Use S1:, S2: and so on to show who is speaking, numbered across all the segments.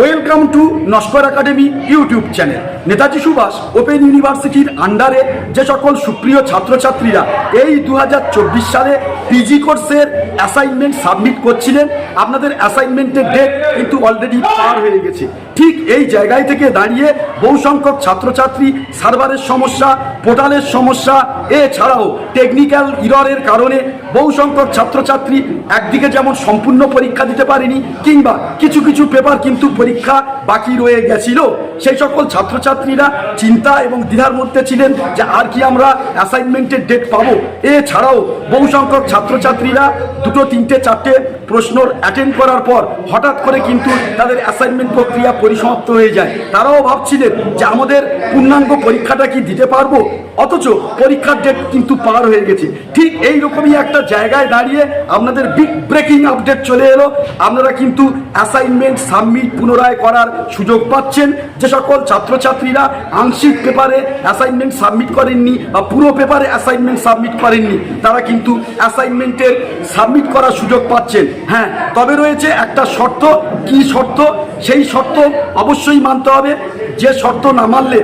S1: Welcome to Naskar Academy YouTube channel. Netaji Subhas Open ইউনিভার্সিটির আন্ডারে যে সকল সুপ্রিয় ছাত্রছাত্রীরা এই 2024 সালে পিজি কোর্সের অ্যাসাইনমেন্ট সাবমিট করছিলেন, আপনাদের অ্যাসাইনমেন্টের ডেট কিন্তু অলরেডি পার হয়ে গেছে। ঠিক এই জায়গায় থেকে দাঁড়িয়ে বহু সংখ্যক ছাত্রছাত্রী সার্ভারের সমস্যা, পোর্টালের সমস্যা, এছাড়াও টেকনিক্যাল ইররের কারণে বহু সংখ্যক ছাত্রছাত্রী একদিকে যেমন সম্পূর্ণ পরীক্ষা দিতে পারেনি, কিংবা কিছু কিছু পেপার কিন্তু পরীক্ষা বাকি রয়ে গেছিল। সেই সকল ছাত্রছাত্রীরা চিন্তা এবং দ্বিধার মধ্যে ছিলেন যে আর কি আমরা অ্যাসাইনমেন্টের ডেট পাবো। এছাড়াও বহু সংখ্যক ছাত্রছাত্রীরা 2, 3, 4 প্রশ্ন অ্যাটেন্ড করার পর হঠাৎ করে কিন্তু তাদের অ্যাসাইনমেন্ট প্রক্রিয়া পরিসমাপ্ত হয়ে যায়। তারাও ভাবছিলেন যে আমাদের পূর্ণাঙ্গ পরীক্ষাটা কি দিতে পারবো, অথচ পরীক্ষার ডেট কিন্তু পার হয়ে গেছে। ঠিক এইরকমই একটা জায়গায় দাঁড়িয়ে আপনাদের বিগ ব্রেকিং আপডেট চলে এলো। আপনারা কিন্তু অ্যাসাইনমেন্ট সাবমিট পুনরায় করার সুযোগ পাচ্ছেন। যে সকল ছাত্রছাত্রীরা আংশিক পেপারে অ্যাসাইনমেন্ট সাবমিট করেননি বা পুরো পেপারে অ্যাসাইনমেন্ট সাবমিট করেননি, তারা কিন্তু অ্যাসাইনমেন্টের সাবমিট করার সুযোগ পাচ্ছেন। হ্যাঁ, তবে রয়েছে একটা শর্ত। কি শর্ত? সেই শর্ত অবশ্যই মানতে হবে। যে শর্ত না মানলে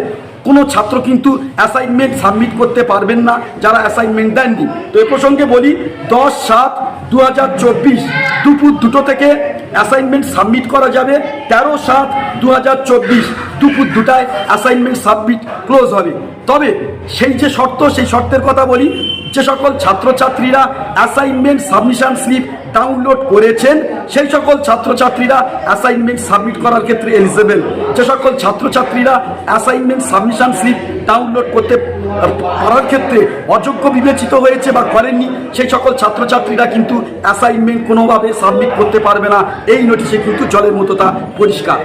S1: কোনো ছাত্র কিন্তু অ্যাসাইনমেন্ট সাবমিট করতে পারবেন না, যারা অ্যাসাইনমেন্ট দেননি। তো এ প্রসঙ্গে বলি, 10/7/2024 দুপুর 2টো থেকে অ্যাসাইনমেন্ট সাবমিট করা যাবে। 13/7/2024 দুপুর 2টায় অ্যাসাইনমেন্ট সাবমিট ক্লোজ হবে। তবে সেই যে শর্ত, সেই শর্তের কথা বলি। যে সকল ছাত্রছাত্রীরা অ্যাসাইনমেন্ট সাবমিশন স্লিপ ডাউনলোড করেছেন, সেই সকল ছাত্রছাত্রীরা অ্যাসাইনমেন্ট সাবমিট করার ক্ষেত্রে এলিজেবল। যে সকল ছাত্রছাত্রীরা অ্যাসাইনমেন্ট সাবমিশন স্লিপ ডাউনলোড করতে করার ক্ষেত্রে অযোগ্য বিবেচিত হয়েছে বা করেননি, সেই সকল ছাত্রছাত্রীরা কিন্তু অ্যাসাইনমেন্ট কোনোভাবে সাবমিট করতে পারবে না। এই নোটিশে কিন্তু জলের মতো তা পরিষ্কার।